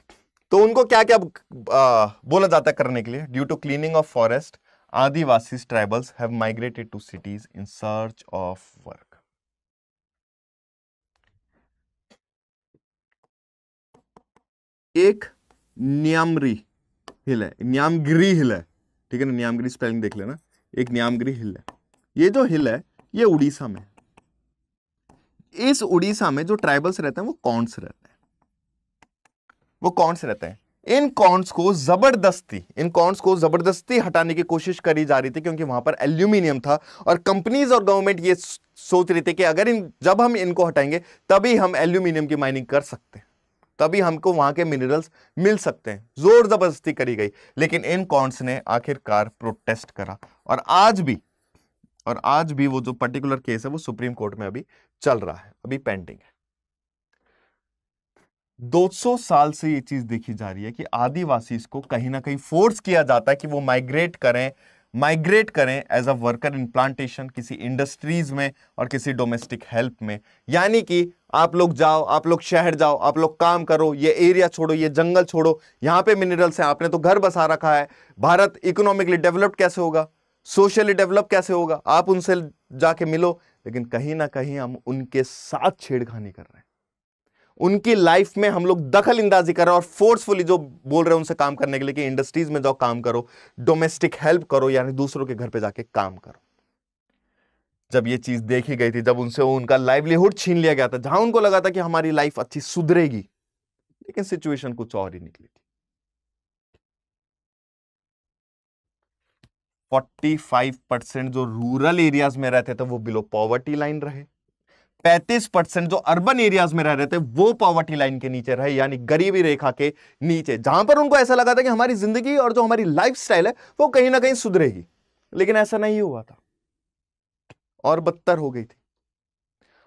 तो उनको क्या क्या बोला जाता है करने के लिए? Due to cleaning of forest, Adivasi tribals have migrated to cities in search of work. एक न्यामरी हिल है, न्यामगिरी हिल है, ठीक है ना, न्यामगिरी स्पेलिंग देख लेना। एक न्यामगिरी हिल है, ये जो हिल है ये उड़ीसा में। इस उड़ीसा में जो ट्राइबल्स रहते हैं वो कौंड्स रहते हैं, वो कौंड्स रहते हैं। इन कौंड्स को जबरदस्ती हटाने की कोशिश करी जा रही थी, क्योंकि वहां पर एल्यूमिनियम था और कंपनीज और गवर्नमेंट ये सोच रही थी कि अगर जब हम इनको हटाएंगे तभी हम एल्यूमिनियम की माइनिंग कर सकते हैं, तभी हमको वहां के मिनरल्स मिल सकते हैं। जोर जबरदस्ती करी गई, लेकिन इन कौंड्स ने आखिरकार प्रोटेस्ट करा और आज भी वो जो पर्टिकुलर केस है वो सुप्रीम कोर्ट में अभी चल रहा है, अभी पेंडिंग है। 200 साल से ये चीज देखी जा रही है कि आदिवासी को कहीं ना कहीं फोर्स किया जाता है कि वो माइग्रेट करें as a worker in plantation, किसी इंडस्ट्रीज में और किसी डोमेस्टिक हेल्प में। यानी कि आप लोग जाओ, आप लोग शहर जाओ, आप लोग काम करो, ये एरिया छोड़ो, ये जंगल छोड़ो, यहां पे मिनरल्स हैं, आपने तो घर बसा रखा है। भारत इकोनॉमिकली डेवलप कैसे होगा, सोशली डेवलप कैसे होगा? आप उनसे जाके मिलो। लेकिन कहीं ना कहीं हम उनके साथ छेड़खानी कर रहे हैं, उनकी लाइफ में हम लोग दखल अंदाजी कर रहे हैं और फोर्सफुली जो बोल रहे हैं उनसे काम करने के लिए कि इंडस्ट्रीज में जाओ काम करो, डोमेस्टिक हेल्प करो, यानी दूसरों के घर पे जाके काम करो। जब ये चीज देखी गई थी, जब उनसे उनका लाइवलीहुड छीन लिया गया था, जहां उनको लगा था कि हमारी लाइफ अच्छी सुधरेगी, लेकिन सिचुएशन कुछ और ही निकली थी। 45% जो रूरल एरियाज में रहते थे वो बिलो पॉवर्टी लाइन रहे, 35% जो अर्बन एरियाज में रह रहे थे वो पॉवर्टी लाइन के नीचे रहे, यानी गरीबी रेखा के नीचे, जहां पर उनको ऐसा लगा था कि हमारी जिंदगी और जो हमारी लाइफस्टाइल है वो कहीं ना कहीं सुधरेगी। लेकिन ऐसा नहीं हुआ था, और बदतर हो गई थी,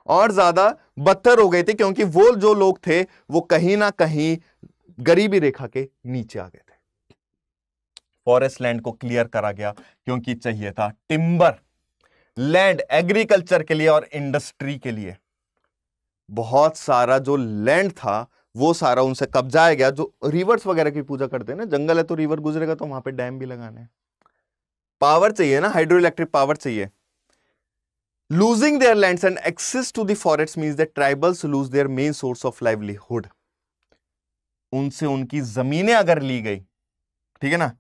और ज्यादा बदतर हो गई थी, क्योंकि वो जो लोग थे वो कहीं ना कहीं गरीबी रेखा के नीचे आ गए थे। फॉरेस्ट लैंड को क्लियर करा गया क्योंकि चाहिए था टिम्बर लैंड एग्रीकल्चर के लिए और इंडस्ट्री के लिए। बहुत सारा जो लैंड था वो सारा उनसे कब्जाया गया। जो रिवर्स वगैरह की पूजा करते हैं ना, जंगल है तो रिवर गुजरेगा तो वहां पे डैम भी लगाने हैं, पावर चाहिए ना, हाइड्रो इलेक्ट्रिक पावर चाहिए। Losing their lands and access to the forest means that tribals lose their main source of livelihood. उनसे उनकी जमीनें अगर ली गई, ठीक है ना,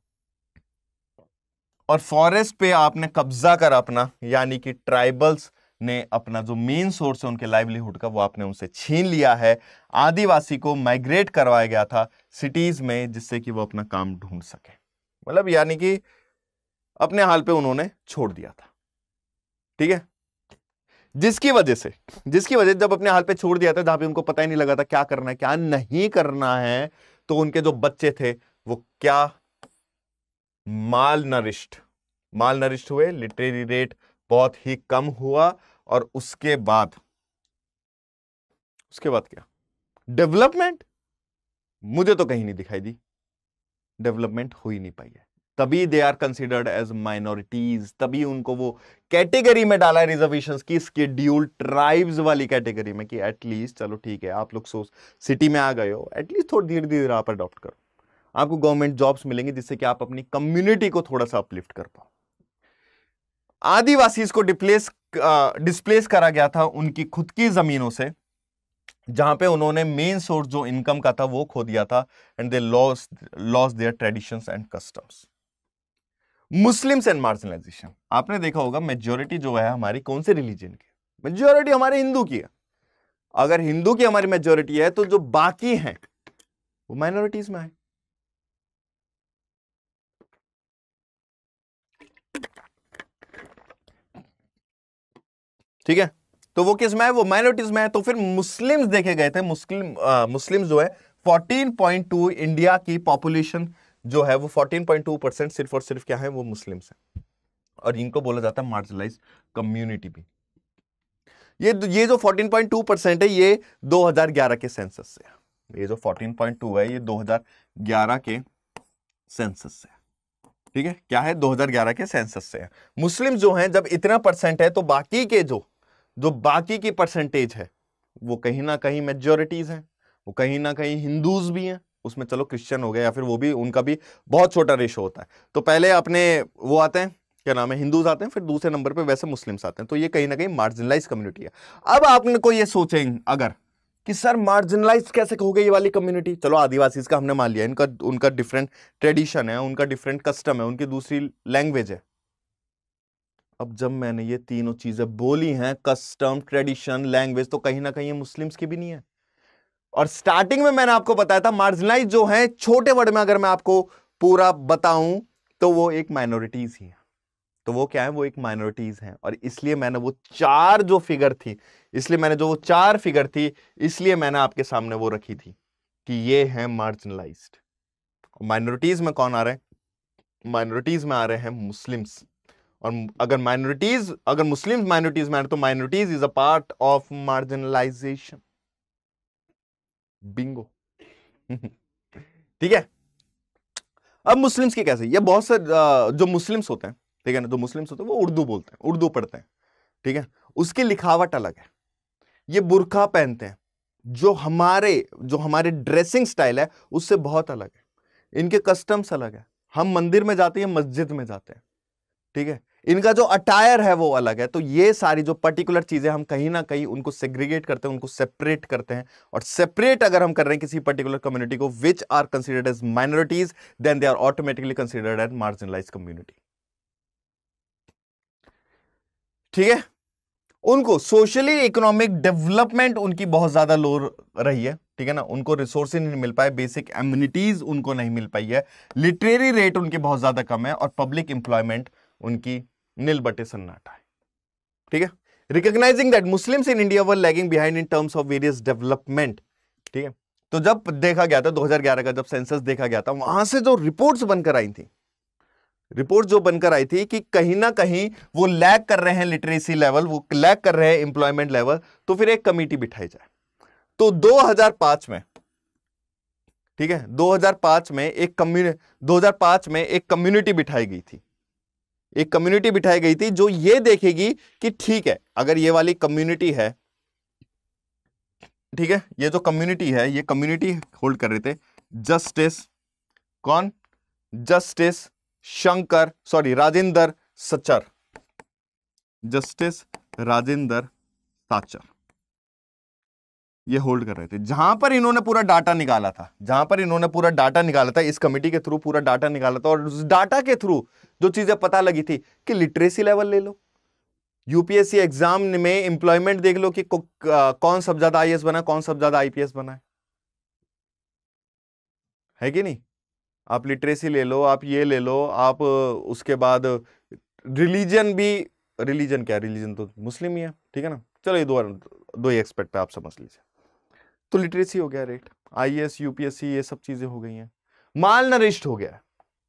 और फॉरेस्ट पे आपने कब्जा कर अपना, यानी कि ट्राइबल्स ने अपना जो मेन सोर्स है उनके लाइवलीहुड का वो आपने उनसे छीन लिया है। आदिवासी को माइग्रेट करवाया गया था सिटीज में, जिससे कि वो अपना काम ढूंढ सके, मतलब यानी कि अपने हाल पे उन्होंने छोड़ दिया था। ठीक है, जिसकी वजह जब अपने हाल पे छोड़ दिया था, जहां पे उनको पता ही नहीं लगा था क्या करना है क्या नहीं करना है, तो उनके जो बच्चे थे वो क्या माल नरिश्ड हुए, लिटरेरी रेट बहुत ही कम हुआ, और उसके बाद क्या? डेवलपमेंट मुझे तो कहीं नहीं दिखाई दी, डेवलपमेंट हो ही नहीं पाई है। तभी they are considered as minorities, तभी उनको वो कैटेगरी में डाला है रिजर्वेशंस की, स्केड्यूल ट्राइब्स वाली कैटेगरी में, कि एटलीस्ट चलो ठीक है, आप लोग सिटी में आ गए हो, एटलीस्ट थोड़ी धीरे धीरे आप अडॉप्ट करो, आपको गवर्नमेंट जॉब्स मिलेंगे जिससे कि आप अपनी कम्युनिटी को थोड़ा सा अपलिफ्ट कर पाओ। आदिवासीज को डिस्प्लेस करा गया था उनकी खुद की जमीनों से, जहां पे उन्होंने मेन सोर्स जो इनकम का था वो खो दिया था, and they lost their traditions and customs. Muslims and marginalisation, आपने देखा होगा मेजोरिटी जो है हमारी कौन से रिलीजन की? मेजोरिटी हमारे हिंदू की है। अगर हिंदू की हमारी मेजोरिटी है तो जो बाकी हैं वो माइनॉरिटीज में है। ठीक है, तो वो किस में है? वो माइनॉरिटीज में है। तो फिर मुस्लिम्स देखे गए थे, मुस्लिम्स जो है 14.2, इंडिया की पॉपुलेशन जो है वो 14.2% सिर्फ और सिर्फ क्या है? वो मुस्लिम्स है, और इनको बोला जाता है मार्जिनलाइज्ड कम्युनिटी भी। ये जो 14.2% है ये 2011 के सेंसस से है। ये जो 14.2 है ये 2011 के सेंसस से है। ठीक है, क्या है? 2011 के सेंसस से है। मुस्लिम जो हैं जब इतना परसेंट है तो बाकी के जो बाकी की परसेंटेज है वो कहीं ना कहीं मेजॉरिटीज हैं, वो कहीं ना कहीं हिंदूज भी हैं उसमें, चलो क्रिश्चियन हो गए या फिर वो भी, उनका भी बहुत छोटा रेशो होता है। तो पहले अपने वो आते हैं, क्या नाम है, हिंदूज आते हैं, फिर दूसरे नंबर पे वैसे मुस्लिम्स आते हैं। तो ये कहीं ना कहीं मार्जिनलाइज कम्युनिटी है। अब आपने को ये सोचेंगे अगर कि सर मार्जिनलाइज कैसे हो गई ये वाली कम्युनिटी? चलो आदिवासी का हमने मान लिया, इनका उनका डिफरेंट ट्रेडिशन है, उनका डिफरेंट कस्टम है, उनकी दूसरी लैंग्वेज है। अब जब मैंने ये तीनों चीजें बोली हैं, कस्टम, ट्रेडिशन, लैंग्वेज, तो कहीं ना कहीं ये मुस्लिम्स की भी नहीं है। और स्टार्टिंग में मैंने आपको बताया था मार्जिनलाइज जो है, छोटे वर्ड में अगर मैं आपको पूरा बताऊं तो वो एक माइनॉरिटीज ही है। तो वो क्या है? वो एक माइनॉरिटीज हैं, और इसलिए मैंने वो चार जो फिगर थी, इसलिए मैंने आपके सामने वो रखी थी कि ये है मार्जिनलाइज्ड। माइनॉरिटीज में कौन आ रहे हैं? माइनॉरिटीज में आ रहे हैं मुस्लिम्स। और अगर मुस्लिम्स माइनॉरिटीज में आ रहे तो minorities is a part of marginalisation. Bingo. ठीक है। अब मुस्लिम्स की कैसे? ये बहुत से जो मुस्लिम्स होते हैं, ठीक है ना, जो मुस्लिम्स होते हैं वो उर्दू बोलते हैं, उर्दू पढ़ते हैं, ठीक है, उसकी लिखावट अलग है। ये बुर्का पहनते हैं, जो हमारे ड्रेसिंग स्टाइल है उससे बहुत अलग है। इनके कस्टम्स अलग है। हम मंदिर में जाते हैं, मस्जिद में जाते हैं, ठीक है, इनका जो अटायर है वो अलग है। तो ये सारी जो पर्टिकुलर चीजें हम कहीं ना कहीं उनको सेग्रीगेट करते हैं, उनको सेपरेट करते हैं। और सेपरेट अगर हम कर रहे हैं किसी पर्टिकुलर कम्युनिटी को which are considered as minorities, then they are automatically considered as marginalised community. ठीक है, उनको सोशली इकोनॉमिक डेवलपमेंट उनकी बहुत ज्यादा लो रही है, ठीक है ना, उनको रिसोर्सेज नहीं मिल पाए, बेसिक एम्यूनिटीज उनको नहीं मिल पाई है, लिटरेरी रेट उनकी बहुत ज्यादा कम है, और पब्लिक इंप्लॉयमेंट उनकी नील बटे सन्नाटा है। ठीक है, recognising that Muslims in India were lagging behind in terms of various development. ठीक है, तो जब देखा गया था 2011 का जब सेंसस देखा गया था, वहां से जो रिपोर्ट्स बनकर आई थी, कि कहीं ना कहीं वो लैग कर रहे हैं लिटरेसी लेवल, वो लैग कर रहे हैं एम्प्लॉयमेंट लेवल, तो फिर एक कमेटी बिठाई जाए। तो 2005 में, ठीक है, 2005 में एक कम्युनिटी बिठाई गई थी, जो ये देखेगी कि ठीक है, अगर ये वाली कम्युनिटी है, ठीक है, ये जो कम्युनिटी है, ये कम्युनिटी होल्ड कर रहे थे जस्टिस राजेंद्र सचर, जस्टिस राजेंद्र साचर, ये होल्ड कर रहे थे। जहां पर इन्होंने पूरा डाटा निकाला था, इस कमेटी के थ्रू पूरा डाटा निकाला था, और उस डाटा के थ्रू जो चीजें पता लगी थी कि लिटरेसी लेवल ले लो, यूपीएससी एग्जाम में एम्प्लॉयमेंट देख लो कि कौन सबसे ज्यादा आईएएस बना, कौन सबसे ज्यादा आईपीएस बना है कि नहीं? आप लिटरेसी ले लो, आप ये ले लो, आप उसके बाद रिलीजन क्या, रिलीजन तो मुस्लिम ही है, ठीक है ना, चलो ये दो ही एक्सपेक्ट पे आप समझ लीजिए। तो लिटरेसी हो गया रेट, आईएएस यूपीएससी ये सब चीजें हो गई हैं। माल नरिश्ड हो गया,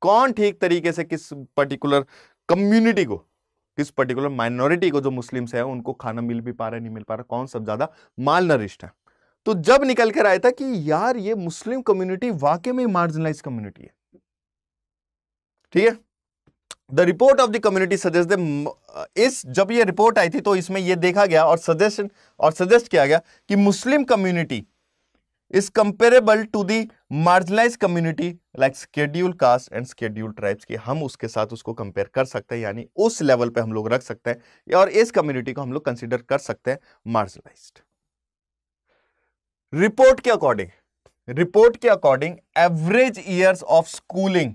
कौन ठीक तरीके से किस पर्टिकुलर कम्युनिटी को, किस पर्टिकुलर माइनॉरिटी को जो मुस्लिम्स है उनको खाना मिल भी पा रहा है, नहीं मिल पा रहा, कौन सब ज्यादा माल नरिश्ड है। तो जब निकल कर आया था कि यार ये मुस्लिम कम्युनिटी वाकई में मार्जिनलाइज कम्युनिटी है, ठीक है। The report of the community suggest इस जब ये रिपोर्ट आई थी तो इसमें ये देखा गया और सजेस्ट किया गया कि Muslim community is comparable to the marginalise community like schedule caste and schedule tribes की, हम उसके साथ उसको कंपेयर कर सकते हैं, यानी उस लेवल पे हम लोग रख सकते हैं और इस कम्युनिटी को हम लोग कंसीडर कर सकते हैं मार्जिनलाइज्ड। रिपोर्ट के according average years of schooling,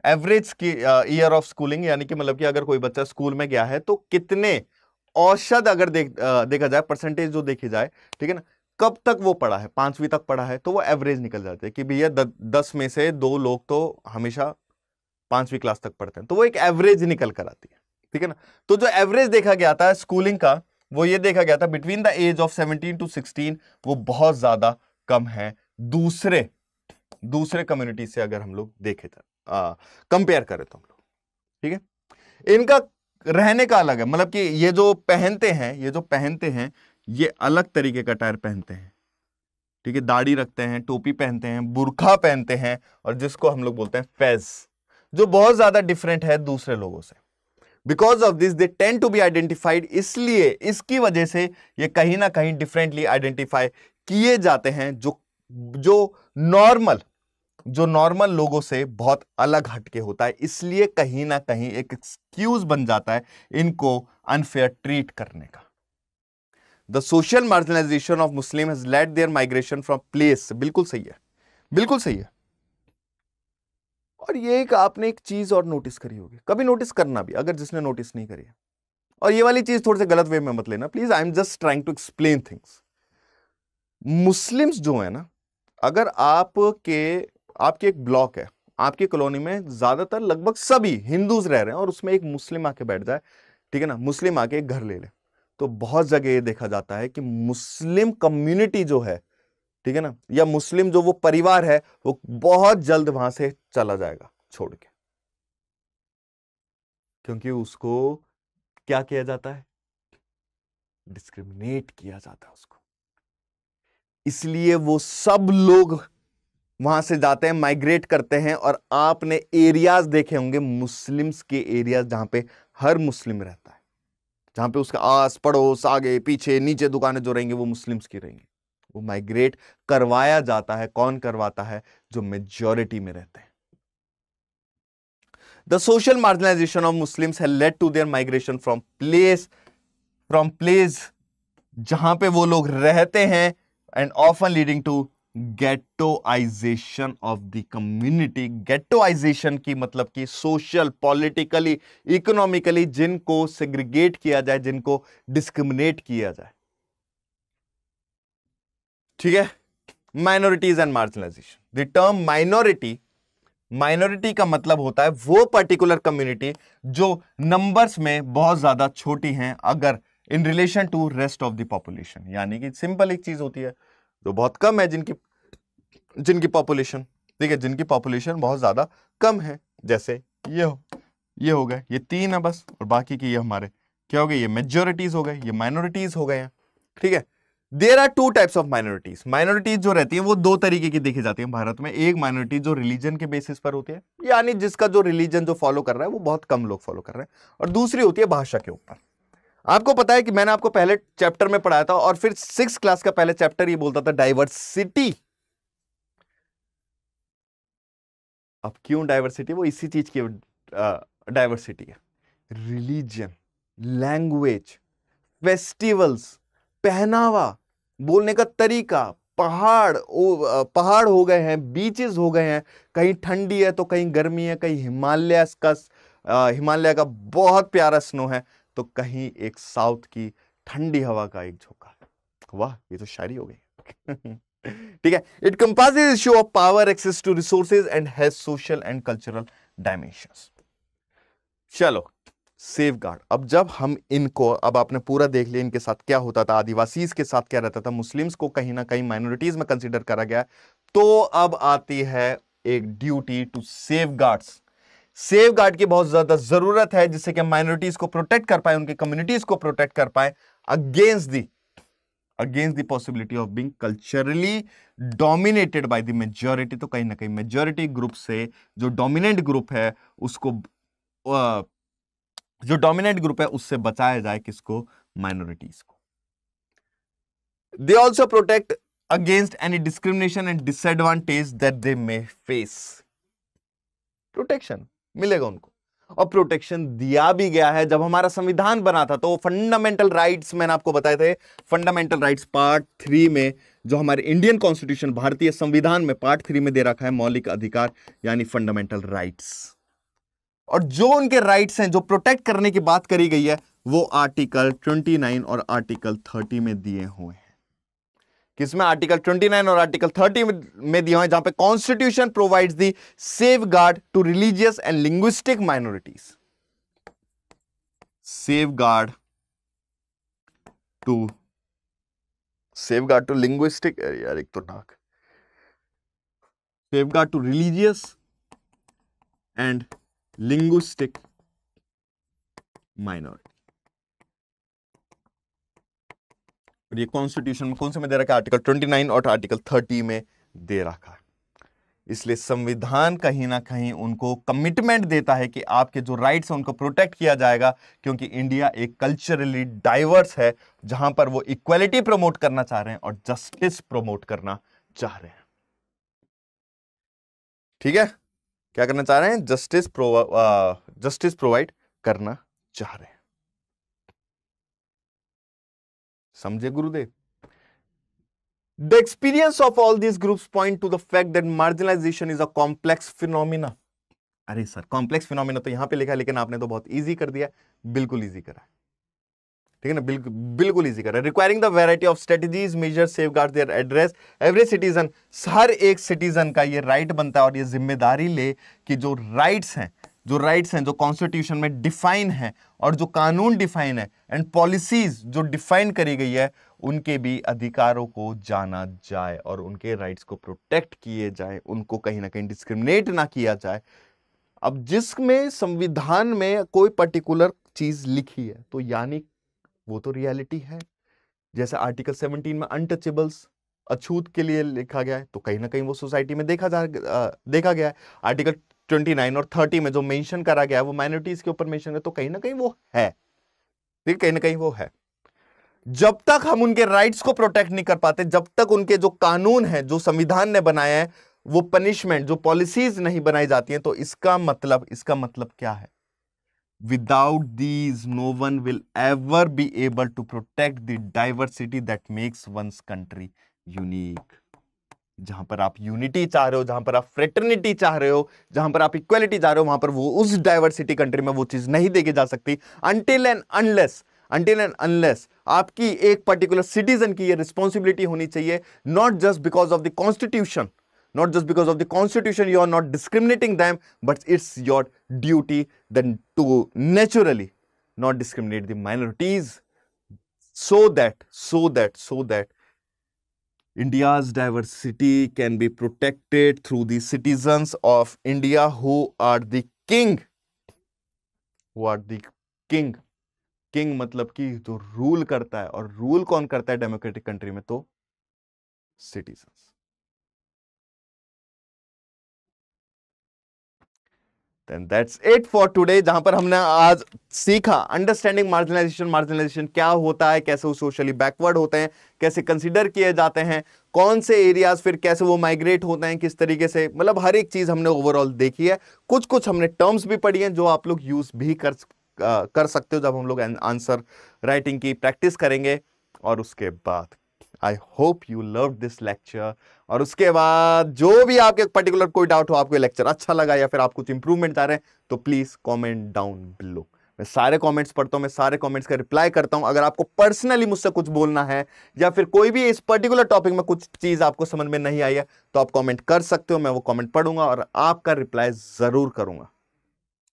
average की ईयर ऑफ स्कूलिंग यानी कि मतलब कि अगर कोई बच्चा स्कूल में गया है तो कितने औसत अगर देखा जाए, परसेंटेज जो देखी जाए, ठीक है ना, कब तक वो पढ़ा है, 5वीं तक पढ़ा है, तो वो एवरेज निकल जाते हैं कि भैया 10 में से 2 लोग तो हमेशा 5वीं क्लास तक पढ़ते हैं, तो वो एक एवरेज निकल कर आती है, ठीक है ना। तो जो एवरेज देखा गया था स्कूलिंग का, वो ये देखा गया था between the age of 17 to 16, वो बहुत ज्यादा कम है दूसरे कम्युनिटी से अगर हम लोग देखे कंपेयर करें तो हम लोग, ठीक है। इनका रहने का अलग है, मतलब कि ये जो पहनते हैं ये अलग तरीके का अटायर पहनते हैं, ठीक है, दाढ़ी रखते हैं, टोपी पहनते हैं, बुर्खा पहनते हैं, और जिसको हम लोग बोलते हैं फैज, जो बहुत ज्यादा डिफरेंट है दूसरे लोगों से। Because of this they tend to be identified, इसलिए इसकी वजह से ये कहीं ना कहीं डिफरेंटली आइडेंटिफाई किए जाते हैं, जो नॉर्मल लोगों से बहुत अलग हटके होता है, इसलिए कहीं ना कहीं एक एक्सक्यूज बन जाता है इनको अनफेयर ट्रीट करने का। The social marginalisation of Muslim has led their migration from place, बिल्कुल सही है। और ये एक आपने एक चीज और नोटिस करी होगी, कभी नोटिस करना भी अगर जिसने नोटिस नहीं करी है, और ये वाली चीज थोड़े से गलत वे में मत लेना please, I am just trying to explain things. Muslims जो है ना, अगर आपके एक ब्लॉक है, आपकी कॉलोनी में ज्यादातर लगभग सभी हिंदूज रह रहे हैं और उसमें एक मुस्लिम आके बैठ जाए, ठीक है ना, मुस्लिम आके एक घर ले ले, तो बहुत जगह ये देखा जाता है कि मुस्लिम कम्युनिटी जो है, ठीक है ना, या मुस्लिम जो वो परिवार है, वो बहुत जल्द वहां से चला जाएगा छोड़ के, क्योंकि उसको क्या किया जाता है, डिस्क्रिमिनेट किया जाता है उसको, इसलिए वो सब लोग वहां से जाते हैं, माइग्रेट करते हैं। और आपने एरियाज देखे होंगे मुस्लिम्स के एरियाज, जहां पे हर मुस्लिम रहता है, जहां पे उसका आस पड़ोस आगे पीछे नीचे दुकानें जो रहेंगी वो मुस्लिम्स की रहेंगी, वो माइग्रेट करवाया जाता है। कौन करवाता है? जो मेजॉरिटी में रहते हैं। The social marginalization of Muslims has led to their migration from place जहां पे वो लोग रहते हैं, and often leading to ghettoization of the community. Ghettoization की मतलब कि सोशल, पॉलिटिकली, इकोनॉमिकली जिनको सेग्रीगेट किया जाए, जिनको डिस्क्रिमिनेट किया जाए, ठीक है। Minorities and marginalization. The term minority का मतलब होता है वो पर्टिकुलर कम्युनिटी जो नंबर्स में बहुत ज्यादा छोटी हैं अगर in relation to rest of the population, यानी कि सिंपल एक चीज होती है जो बहुत कम है, जिनकी पॉपुलेशन, ठीक है, जिनकी पॉपुलेशन बहुत ज्यादा कम है, जैसे ये हो गए, ये 3 है बस, और बाकी की ये हमारे क्या हो गए, ये मेजॉरिटीज हो गए, ये माइनॉरिटीज हो गए हैं, ठीक है। There are 2 types of minorities. Minorities जो रहती है वो 2 तरीके की देखी जाती है भारत में। एक माइनॉरिटी जो रिलीजन के बेसिस पर होती है, यानी जिसका जो रिलीजन जो फॉलो कर रहा है वो बहुत कम लोग फॉलो कर रहे हैं, और दूसरी होती है भाषा के ऊपर। आपको पता है कि मैंने आपको पहले चैप्टर में पढ़ाया था, और फिर 6th क्लास का पहले चैप्टर ये बोलता था डाइवर्सिटी। अब क्यों डाइवर्सिटी? वो इसी चीज की डाइवर्सिटी है। रिलीजन, लैंग्वेज, फेस्टिवल्स, पहनावा, बोलने का तरीका, पहाड़ हो गए हैं, बीचेस हो गए हैं, कहीं ठंडी है तो कहीं गर्मी है, कहीं हिमालय का बहुत प्यारा स्नो है, तो कहीं एक साउथ की ठंडी हवा का एक झोंका है। वाह, ये तो शायरी हो गई। ठीक है। It compasses issue of power, access to resources and has social and cultural dimensions. चलो, सेफगार्ड। अब जब हम इनको, अब आपने पूरा देख लिया इनके साथ क्या होता था, आदिवासीज के साथ क्या रहता था, मुस्लिम्स को कहीं ना कहीं माइनॉरिटीज में कंसीडर करा गया, तो अब आती है एक duty to safeguards. Safe guard की बहुत ज्यादा जरूरत है, जिससे कि माइनॉरिटीज को प्रोटेक्ट कर पाए, उनकी कम्युनिटीज को प्रोटेक्ट कर पाए against the possibility of being culturally dominated by the majority. तो कहीं ना कहीं मेजॉरिटी ग्रुप से जो डोमिनेंट ग्रुप है उसको जो डोमिनेंट ग्रुप है उससे बचाया जाए, किसको? माइनॉरिटीज को। They also protect against any discrimination and disadvantage that they may face. Protection मिलेगा उनको, और प्रोटेक्शन दिया भी गया है। जब हमारा संविधान बना था तो फंडामेंटल राइट्स मैंने आपको बताए थे, फंडामेंटल राइट्स पार्ट 3 में, जो हमारे इंडियन कॉन्स्टिट्यूशन भारतीय संविधान में पार्ट 3 में दे रखा है मौलिक अधिकार यानी फंडामेंटल राइट्स। और जो उनके राइट्स हैं जो प्रोटेक्ट करने की बात करी गई है वो आर्टिकल 29 और आर्टिकल 30 में दिए हुए हैं। किसमें? आर्टिकल 29 और आर्टिकल 30 में दिया है, जहां पे constitution provides the safe guard to religious and linguistic minorities. Safe guard to linguistic, यार एक तो नाक, safe guard to religious and linguistic minority. ये कॉन्स्टिट्यूशन में कौन से में दे रखा है? आर्टिकल 29 और आर्टिकल 30 में दे रखा है। इसलिए संविधान कहीं ना कहीं उनको कमिटमेंट देता है कि आपके जो राइट्स हैं उनको प्रोटेक्ट किया जाएगा, क्योंकि इंडिया एक कल्चरली डाइवर्स है, जहां पर वो इक्वालिटी प्रमोट करना चाह रहे हैं और जस्टिस प्रमोट करना चाह रहे हैं। ठीक है, क्या करना चाह रहे हैं? जस्टिस प्रोवाइड करना चाह रहे हैं। समझे गुरुदेव? The experience of all these groups point to the fact that marginalization is a complex phenomena. अरे सर, कॉम्प्लेक्स फिनोमिना तो यहां पे लिखा है, लेकिन आपने तो बहुत इजी कर दिया। बिल्कुल इजी करा है, ठीक है ना, बिल्कुल इजी करा है। Requiring the variety of strategies, measure, safeguard their address every citizen. हर एक सिटीजन का ये राइट बनता है और ये जिम्मेदारी ले कि जो राइट्स हैं जो कॉन्स्टिट्यूशन में डिफाइन है और जो कानून डिफाइन है एंड पॉलिसीज जो डिफाइन करी गई है, उनके भी अधिकारों को जाना जाए और उनके राइट्स को प्रोटेक्ट किए जाए, उनको कहीं ना कहीं डिस्क्रिमिनेट ना किया जाए। अब जिसमें संविधान में कोई पर्टिकुलर चीज लिखी है तो यानी वो तो रियलिटी है। जैसे आर्टिकल 17 में अनटचेबल्स, अछूत के लिए लिखा गया है, तो कहीं ना कहीं वो सोसाइटी में देखा गया है। आर्टिकल 29 और 30 में जो मेंशन करा गया है वो माइनॉरिटीज के ऊपर मेंशन है, तो कहीं ना कहीं वो है, ठीक, कहीं ना कहीं वो है। जब तक हम उनके राइट्स को प्रोटेक्ट नहीं कर पाते, जब तक उनके जो कानून है, जो संविधान ने बनाया है, वो पनिशमेंट, जो पॉलिसीज नहीं बनाई जाती हैं, तो इसका मतलब क्या है? Without these no one will ever be able to protect the diversity that makes one's country unique. जहां पर आप यूनिटी चाह रहे हो, जहां पर आप फ्रेटर्निटी चाह रहे हो, जहां पर आप इक्वालिटी चाह रहे हो, वहां पर वो उस डाइवर्सिटी कंट्री में वो चीज नहीं देखी जा सकती until and unless आपकी एक पर्टिकुलर सिटीजन की ये रिस्पॉन्सिबिलिटी होनी चाहिए, not just because of the constitution, you are not discriminating them, but it's your duty then to naturally not discriminate the minorities, so that India's diversity can be protected through the citizens of India who are the king. King मतलब कि जो रूल करता है, और रूल कौन करता है डेमोक्रेटिक कंट्री में? तो citizens. Then that's it for today, जहां पर हमने आज सीखा अंडरस्टैंडिंग मार्जिनलाइजेशन क्या होता है, कैसे वो सोशली बैकवर्ड होते हैं, कैसे कंसीडर किए जाते हैं, कौन से एरियाज फिर कैसे वो माइग्रेट होते हैं, किस तरीके से, मतलब हर एक चीज हमने ओवरऑल देखी है। कुछ हमने टर्म्स भी पढ़ी हैं जो आप लोग यूज भी कर सकते हो जब हम लोग आंसर राइटिंग की प्रैक्टिस करेंगे। और उसके बाद I hope you love this lecture. और उसके बाद जो भी आपके पर्टिकुलर कोई डाउट हो, आपको लेक्चर अच्छा लगा या फिर आप कुछ इंप्रूवमेंट चाह रहे हैं, तो प्लीज कमेंट डाउन बिलो। मैं सारे कमेंट्स पढ़ता हूं, मैं सारे कमेंट्स का रिप्लाई करता हूं। अगर आपको पर्सनली मुझसे कुछ बोलना है या फिर कोई भी इस पर्टिकुलर टॉपिक में कुछ चीज आपको समझ में नहीं आई है, तो आप कमेंट कर सकते हो, मैं वो कमेंट पढ़ूंगा और आपका रिप्लाई जरूर करूंगा।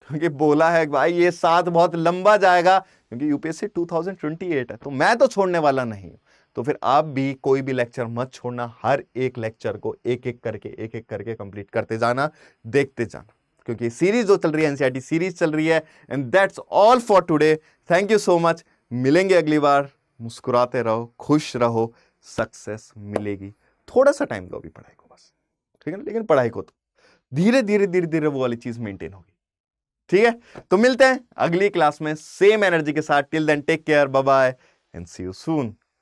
क्योंकि बोला है भाई ये साथ बहुत लंबा जाएगा, क्योंकि यूपीएससी 2028 है, तो मैं तो छोड़ने वाला नहीं हूं। तो फिर आप भी कोई भी लेक्चर मत छोड़ना, हर एक लेक्चर को एक एक करके कंप्लीट करते जाना, देखते जाना। क्योंकि सीरीज जो चल रही है एनसीईआरटी सीरीज चल रही है। And that's all for today. Thank you so much. मिलेंगे अगली बार। मुस्कुराते रहो, खुश रहो, सक्सेस मिलेगी। थोड़ा सा टाइम दो अभी पढ़ाई को बस, ठीक है ना, लेकिन पढ़ाई को तो धीरे धीरे धीरे धीरे वो वाली चीज मेंटेन होगी। ठीक है, तो मिलते हैं अगली क्लास में सेम एनर्जी के साथ। Till then take care, bye bye and see you soon.